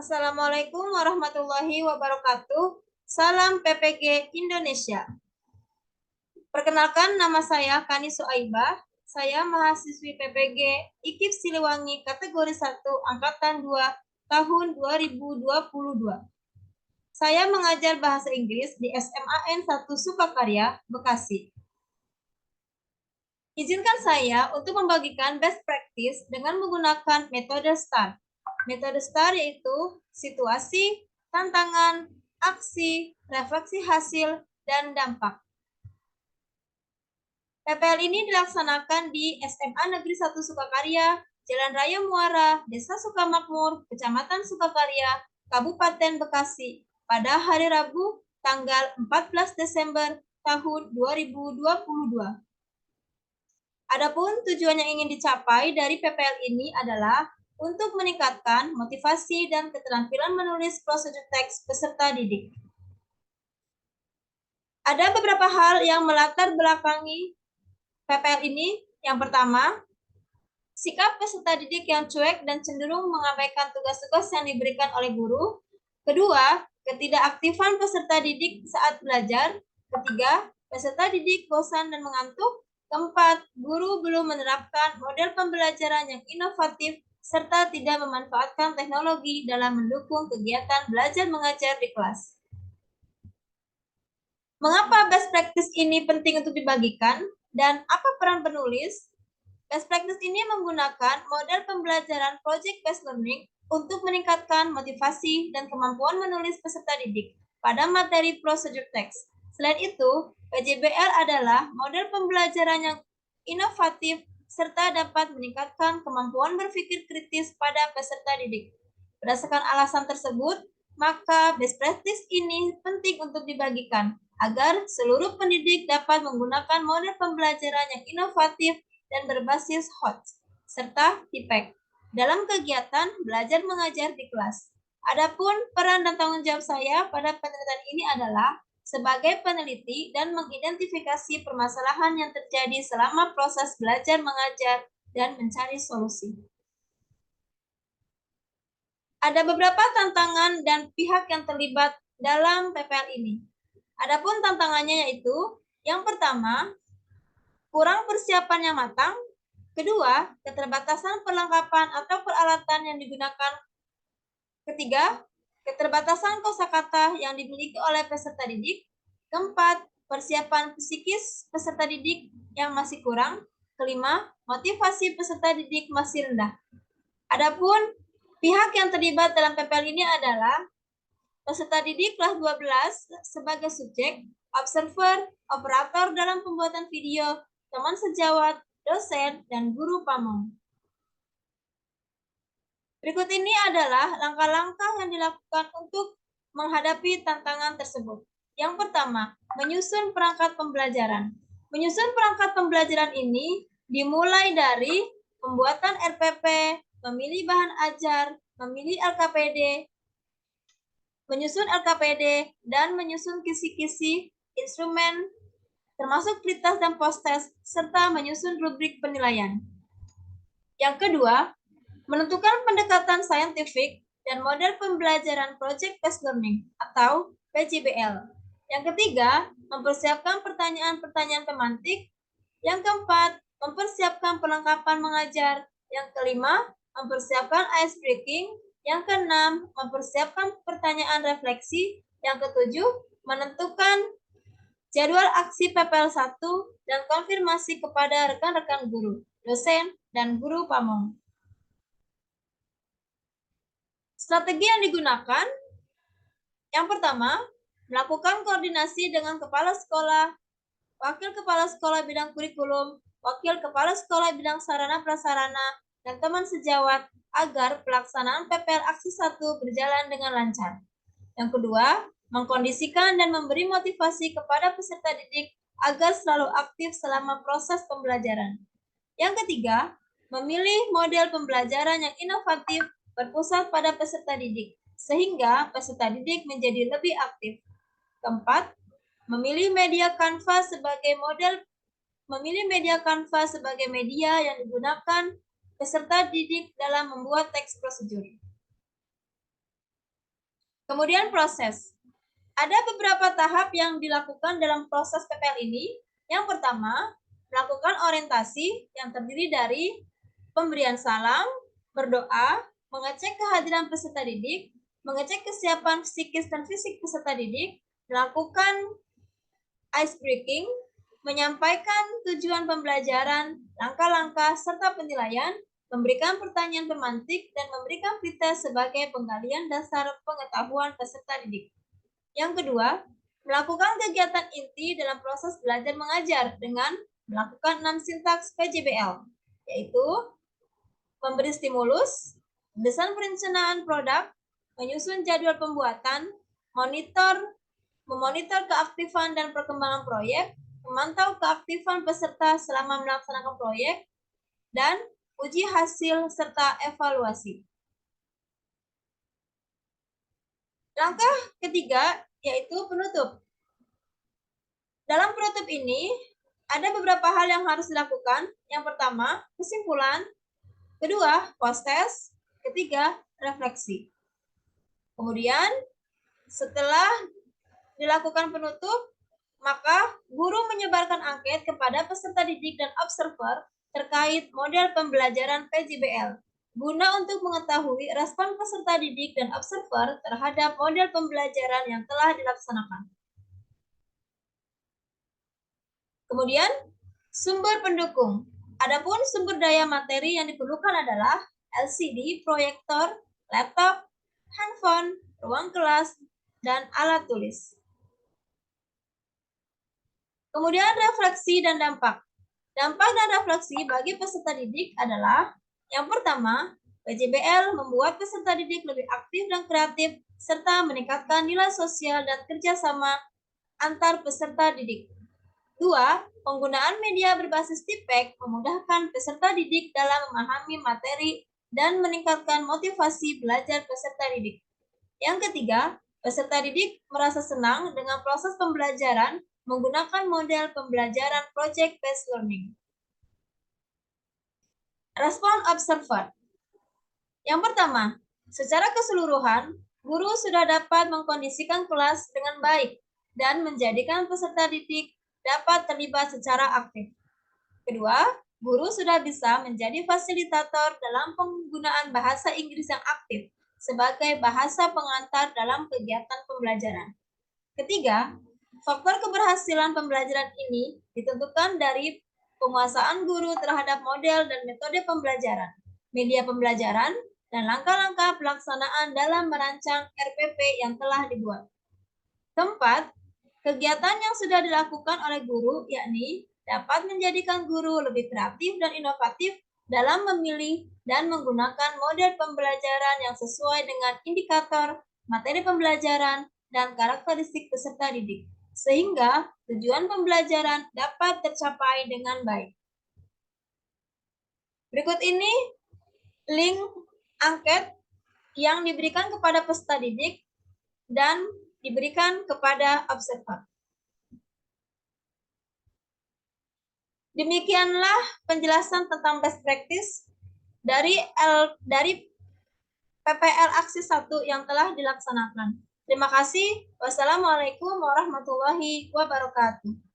Assalamualaikum warahmatullahi wabarakatuh. Salam PPG Indonesia. Perkenalkan, nama saya Kani Suaibah. Saya mahasiswi PPG IKIP Siliwangi kategori 1 angkatan 2 tahun 2022. Saya mengajar bahasa Inggris di SMAN 1 Sukakarya, Bekasi. Izinkan saya untuk membagikan best practice dengan menggunakan metode STAR. Metode STAR yaitu situasi, tantangan, aksi, refleksi hasil, dan dampak. PPL ini dilaksanakan di SMA Negeri 1 Sukakarya, Jalan Raya Muara, Desa Sukamakmur, Kecamatan Sukakarya, Kabupaten Bekasi, pada hari Rabu, tanggal 14 Desember tahun 2022. Adapun tujuan yang ingin dicapai dari PPL ini adalah untuk meningkatkan motivasi dan keterampilan menulis prosedur teks peserta didik. Ada beberapa hal yang melatar belakangi PPL ini. Yang pertama, sikap peserta didik yang cuek dan cenderung mengabaikan tugas-tugas yang diberikan oleh guru. Kedua, ketidakaktifan peserta didik saat belajar. Ketiga, peserta didik bosan dan mengantuk. Keempat, guru belum menerapkan model pembelajaran yang inovatif serta tidak memanfaatkan teknologi dalam mendukung kegiatan belajar mengajar di kelas. Mengapa best practice ini penting untuk dibagikan dan apa peran penulis? Best practice ini menggunakan model pembelajaran project-based learning untuk meningkatkan motivasi dan kemampuan menulis peserta didik pada materi prosedur teks. Selain itu, PJBL adalah model pembelajaran yang inovatif serta dapat meningkatkan kemampuan berpikir kritis pada peserta didik. Berdasarkan alasan tersebut, maka best practice ini penting untuk dibagikan agar seluruh pendidik dapat menggunakan model pembelajaran yang inovatif dan berbasis HOT serta TIPEK dalam kegiatan belajar mengajar di kelas. Adapun peran dan tanggung jawab saya pada penelitian ini adalah sebagai peneliti dan mengidentifikasi permasalahan yang terjadi selama proses belajar mengajar dan mencari solusi. Ada beberapa tantangan dan pihak yang terlibat dalam PPL ini. Adapun tantangannya yaitu, yang pertama, kurang persiapan yang matang. Kedua, keterbatasan perlengkapan atau peralatan yang digunakan. Ketiga, keterbatasan kosakata yang dimiliki oleh peserta didik. Keempat, persiapan psikis peserta didik yang masih kurang. Kelima, motivasi peserta didik masih rendah. Adapun pihak yang terlibat dalam PPL ini adalah peserta didik kelas 12 sebagai subjek, observer, operator dalam pembuatan video, teman sejawat, dosen, dan guru pamong. Berikut ini adalah langkah-langkah yang dilakukan untuk menghadapi tantangan tersebut. Yang pertama, menyusun perangkat pembelajaran. Menyusun perangkat pembelajaran ini dimulai dari pembuatan RPP, memilih bahan ajar, memilih LKPD, menyusun LKPD, dan menyusun kisi-kisi instrumen termasuk pretest dan post-test, serta menyusun rubrik penilaian. Yang kedua, menentukan pendekatan saintifik dan model pembelajaran project-based learning atau PJBL. Yang ketiga, mempersiapkan pertanyaan-pertanyaan pemantik. Yang keempat, mempersiapkan perlengkapan mengajar. Yang kelima, mempersiapkan ice breaking. Yang keenam, mempersiapkan pertanyaan refleksi. Yang ketujuh, menentukan jadwal aksi PPL 1 dan konfirmasi kepada rekan-rekan guru, dosen, dan guru pamong. Strategi yang digunakan, yang pertama, melakukan koordinasi dengan kepala sekolah, wakil kepala sekolah bidang kurikulum, wakil kepala sekolah bidang sarana prasarana, dan teman sejawat agar pelaksanaan PPL aksi 1 berjalan dengan lancar. Yang kedua, mengkondisikan dan memberi motivasi kepada peserta didik agar selalu aktif selama proses pembelajaran. Yang ketiga, memilih model pembelajaran yang inovatif berpusat pada peserta didik, sehingga peserta didik menjadi lebih aktif. Keempat, memilih media Canva sebagai media yang digunakan peserta didik dalam membuat teks prosedur. Kemudian proses. Ada beberapa tahap yang dilakukan dalam proses PPL ini. Yang pertama, melakukan orientasi yang terdiri dari pemberian salam, berdoa, mengecek kehadiran peserta didik, mengecek kesiapan psikis dan fisik peserta didik, melakukan ice breaking, menyampaikan tujuan pembelajaran, langkah-langkah, serta penilaian, memberikan pertanyaan pemantik, dan memberikan pretest sebagai penggalian dasar pengetahuan peserta didik. Yang kedua, melakukan kegiatan inti dalam proses belajar mengajar dengan melakukan 6 sintaks PJBL, yaitu memberi stimulus, desain perencanaan produk, menyusun jadwal pembuatan, memonitor keaktifan dan perkembangan proyek, memantau keaktifan peserta selama melaksanakan proyek, dan uji hasil serta evaluasi. Langkah ketiga yaitu penutup. Dalam penutup ini, ada beberapa hal yang harus dilakukan. Yang pertama, kesimpulan. Kedua, post-test. Ketiga, refleksi. Kemudian, setelah dilakukan penutup, maka guru menyebarkan angket kepada peserta didik dan observer terkait model pembelajaran PJBL, guna untuk mengetahui respon peserta didik dan observer terhadap model pembelajaran yang telah dilaksanakan. Kemudian, sumber pendukung. Adapun sumber daya materi yang diperlukan adalah LCD, proyektor, laptop, handphone, ruang kelas, dan alat tulis. Kemudian refleksi dan dampak. Dampak dan refleksi bagi peserta didik adalah yang pertama, PJBL membuat peserta didik lebih aktif dan kreatif serta meningkatkan nilai sosial dan kerjasama antar peserta didik. 2. Penggunaan media berbasis TIPEK memudahkan peserta didik dalam memahami materi dan meningkatkan motivasi belajar peserta didik. Yang ketiga, peserta didik merasa senang dengan proses pembelajaran menggunakan model pembelajaran project-based learning. Respon observer. Yang pertama, secara keseluruhan, guru sudah dapat mengkondisikan kelas dengan baik dan menjadikan peserta didik dapat terlibat secara aktif. Kedua, guru sudah bisa menjadi fasilitator dalam penggunaan bahasa Inggris yang aktif sebagai bahasa pengantar dalam kegiatan pembelajaran. Ketiga, faktor keberhasilan pembelajaran ini ditentukan dari penguasaan guru terhadap model dan metode pembelajaran, media pembelajaran, dan langkah-langkah pelaksanaan dalam merancang RPP yang telah dibuat. Keempat, kegiatan yang sudah dilakukan oleh guru yakni dapat menjadikan guru lebih kreatif dan inovatif dalam memilih dan menggunakan model pembelajaran yang sesuai dengan indikator, materi pembelajaran, dan karakteristik peserta didik, sehingga tujuan pembelajaran dapat tercapai dengan baik. Berikut ini link angket yang diberikan kepada peserta didik dan diberikan kepada observer. Demikianlah penjelasan tentang best practice dari PPL Aksi 1 yang telah dilaksanakan. Terima kasih. Wassalamualaikum warahmatullahi wabarakatuh.